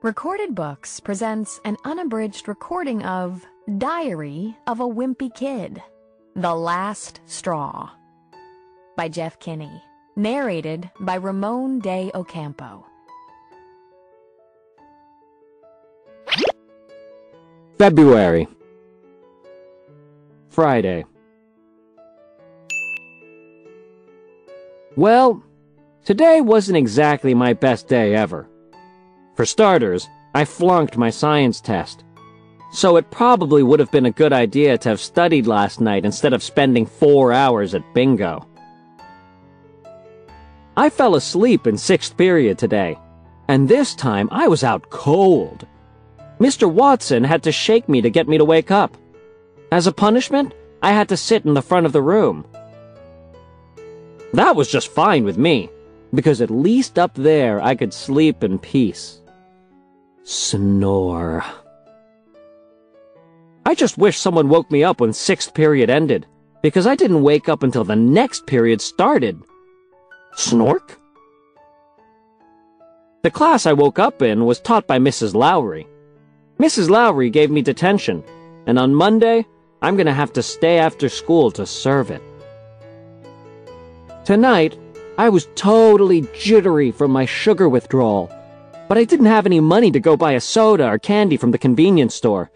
Recorded Books presents an unabridged recording of Diary of a Wimpy Kid, The Last Straw, by Jeff Kinney, narrated by Ramon de Ocampo. February. Friday. Well, today wasn't exactly my best day ever. For starters, I flunked my science test. So it probably would have been a good idea to have studied last night instead of spending 4 hours at bingo. I fell asleep in 6th period today, and this time I was out cold. Mr. Watson had to shake me to get me to wake up. As a punishment, I had to sit in the front of the room. That was just fine with me, because at least up there I could sleep in peace. Snore. I just wish someone woke me up when 6th period ended, because I didn't wake up until the next period started. Snork? The class I woke up in was taught by Mrs. Lowry. Mrs. Lowry gave me detention, and on Monday, I'm gonna have to stay after school to serve it. Tonight, I was totally jittery from my sugar withdrawal, but I didn't have any money to go buy a soda or candy from the convenience store,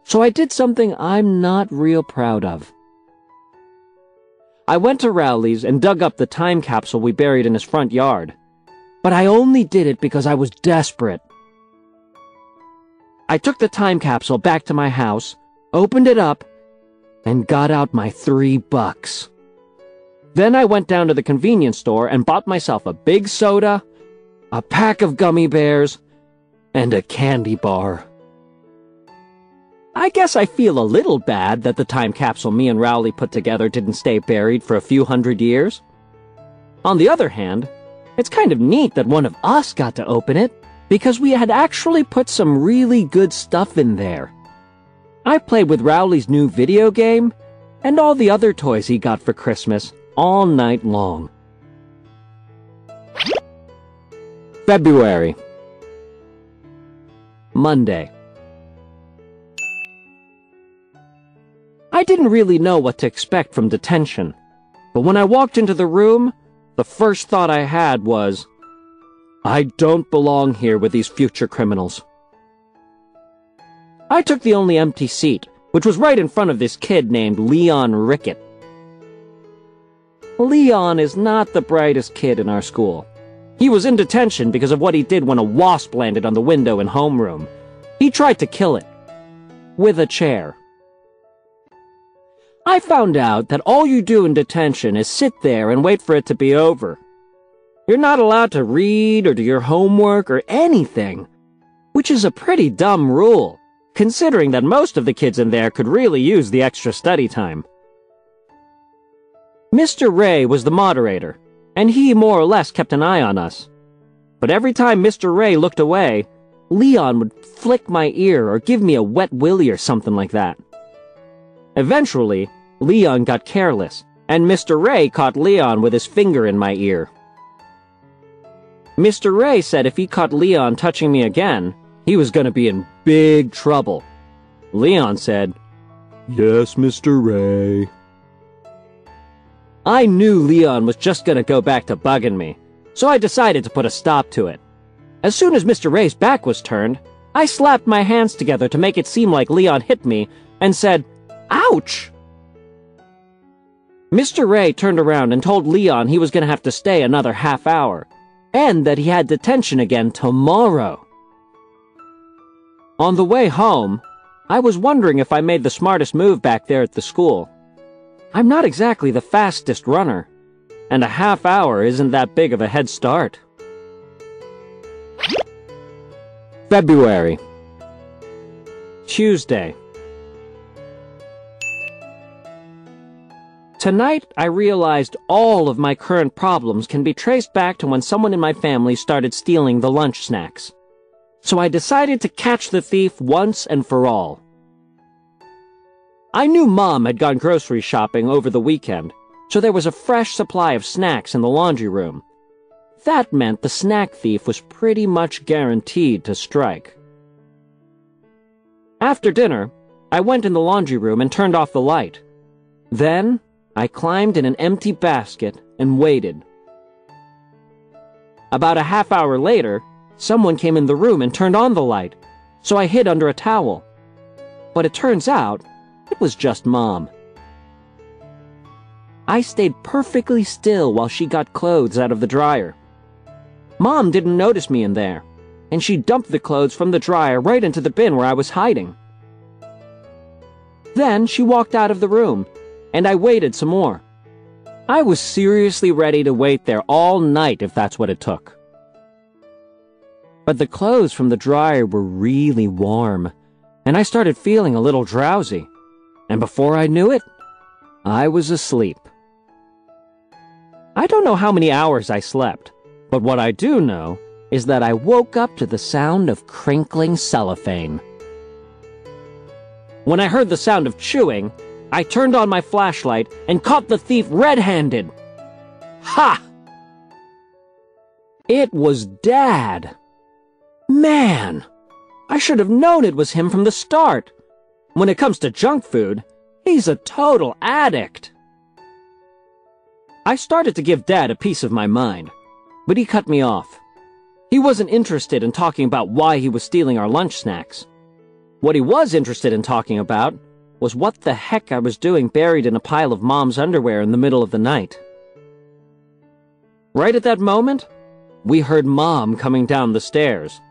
so I did something I'm not real proud of. I went to Rowley's and dug up the time capsule we buried in his front yard, but I only did it because I was desperate. I took the time capsule back to my house, opened it up, and got out my $3. Then I went down to the convenience store and bought myself a big soda, a pack of gummy bears, and a candy bar. I guess I feel a little bad that the time capsule me and Rowley put together didn't stay buried for a few hundred years. On the other hand, it's kind of neat that one of us got to open it, because we had actually put some really good stuff in there. I played with Rowley's new video game, and all the other toys he got for Christmas, all night long. February. Monday. I didn't really know what to expect from detention, but when I walked into the room, the first thought I had was, I don't belong here with these future criminals. I took the only empty seat, which was right in front of this kid named Leon Rickett. Leon is not the brightest kid in our school. He was in detention because of what he did when a wasp landed on the window in homeroom. He tried to kill it. With a chair. I found out that all you do in detention is sit there and wait for it to be over. You're not allowed to read or do your homework or anything, which is a pretty dumb rule, considering that most of the kids in there could really use the extra study time. Mr. Ray was the moderator, and he more or less kept an eye on us. But every time Mr. Ray looked away, Leon would flick my ear or give me a wet willy or something like that. Eventually, Leon got careless, and Mr. Ray caught Leon with his finger in my ear. Mr. Ray said if he caught Leon touching me again, he was going to be in big trouble. Leon said, "Yes, Mr. Ray." I knew Leon was just going to go back to bugging me, so I decided to put a stop to it. As soon as Mr. Ray's back was turned, I slapped my hands together to make it seem like Leon hit me and said, "Ouch!" Mr. Ray turned around and told Leon he was going to have to stay another half hour, and that he had detention again tomorrow. On the way home, I was wondering if I made the smartest move back there at the school. I'm not exactly the fastest runner, and a half hour isn't that big of a head start. February. Tuesday. Tonight, I realized all of my current problems can be traced back to when someone in my family started stealing the lunch snacks. So I decided to catch the thief once and for all. I knew Mom had gone grocery shopping over the weekend, so there was a fresh supply of snacks in the laundry room. That meant the snack thief was pretty much guaranteed to strike. After dinner, I went in the laundry room and turned off the light. Then, I climbed in an empty basket and waited. About a half hour later, someone came in the room and turned on the light, so I hid under a towel. But it turns out, it was just Mom. I stayed perfectly still while she got clothes out of the dryer. Mom didn't notice me in there, and she dumped the clothes from the dryer right into the bin where I was hiding. Then she walked out of the room, and I waited some more. I was seriously ready to wait there all night if that's what it took. But the clothes from the dryer were really warm, and I started feeling a little drowsy. And before I knew it, I was asleep. I don't know how many hours I slept, but what I do know is that I woke up to the sound of crinkling cellophane. When I heard the sound of chewing, I turned on my flashlight and caught the thief red-handed. Ha! It was Dad. Man, I should have known it was him from the start. When it comes to junk food, he's a total addict. I started to give Dad a piece of my mind, but he cut me off. He wasn't interested in talking about why he was stealing our lunch snacks. What he was interested in talking about was what the heck I was doing buried in a pile of Mom's underwear in the middle of the night. Right at that moment, we heard Mom coming down the stairs.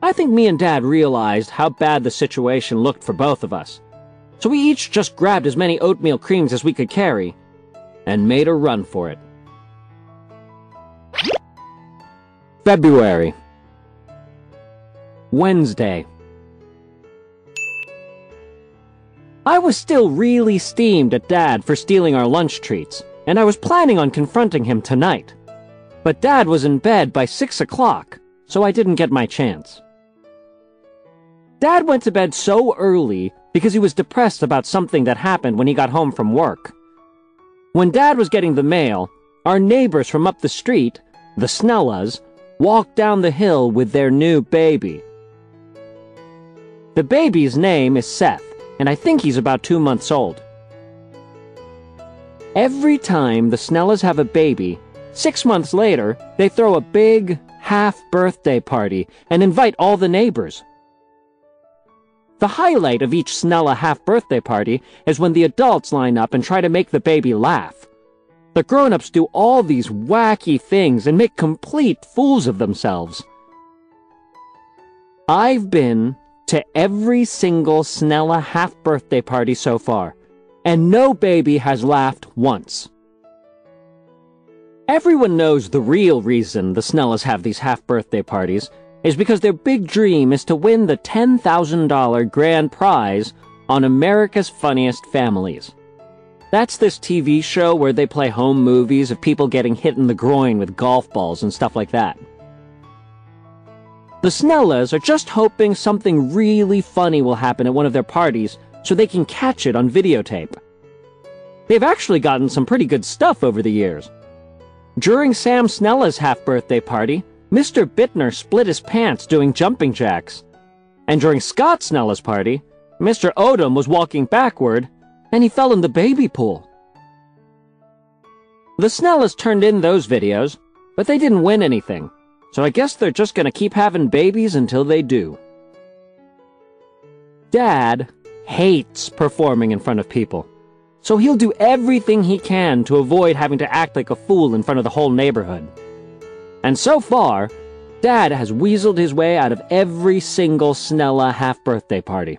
I think me and Dad realized how bad the situation looked for both of us, so we each just grabbed as many oatmeal creams as we could carry and made a run for it. February. Wednesday. I was still really steamed at Dad for stealing our lunch treats, and I was planning on confronting him tonight. But Dad was in bed by 6 o'clock, so I didn't get my chance. Dad went to bed so early because he was depressed about something that happened when he got home from work. When Dad was getting the mail, our neighbors from up the street, the Snellas, walked down the hill with their new baby. The baby's name is Seth, and I think he's about 2 months old. Every time the Snellas have a baby, 6 months later, they throw a big half-birthday party and invite all the neighbors. The highlight of each Snella half-birthday party is when the adults line up and try to make the baby laugh. The grown-ups do all these wacky things and make complete fools of themselves. I've been to every single Snella half-birthday party so far, and no baby has laughed once. Everyone knows the real reason the Snellas have these half-birthday parties is because their big dream is to win the $10,000 grand prize on America's Funniest Families. That's this TV show where they play home movies of people getting hit in the groin with golf balls and stuff like that. The Snellas are just hoping something really funny will happen at one of their parties so they can catch it on videotape. They've actually gotten some pretty good stuff over the years. During Sam Snella's half-birthday party, Mr. Bittner split his pants doing jumping jacks. And during Scott Snella's party, Mr. Odom was walking backward, and he fell in the baby pool. The Snellas turned in those videos, but they didn't win anything, so I guess they're just gonna keep having babies until they do. Dad hates performing in front of people, so he'll do everything he can to avoid having to act like a fool in front of the whole neighborhood. And so far, Dad has weaseled his way out of every single Snella half-birthday party.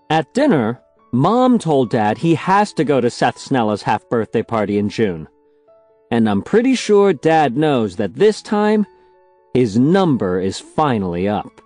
At dinner, Mom told Dad he has to go to Seth Snella's half-birthday party in June. And I'm pretty sure Dad knows that this time, his number is finally up.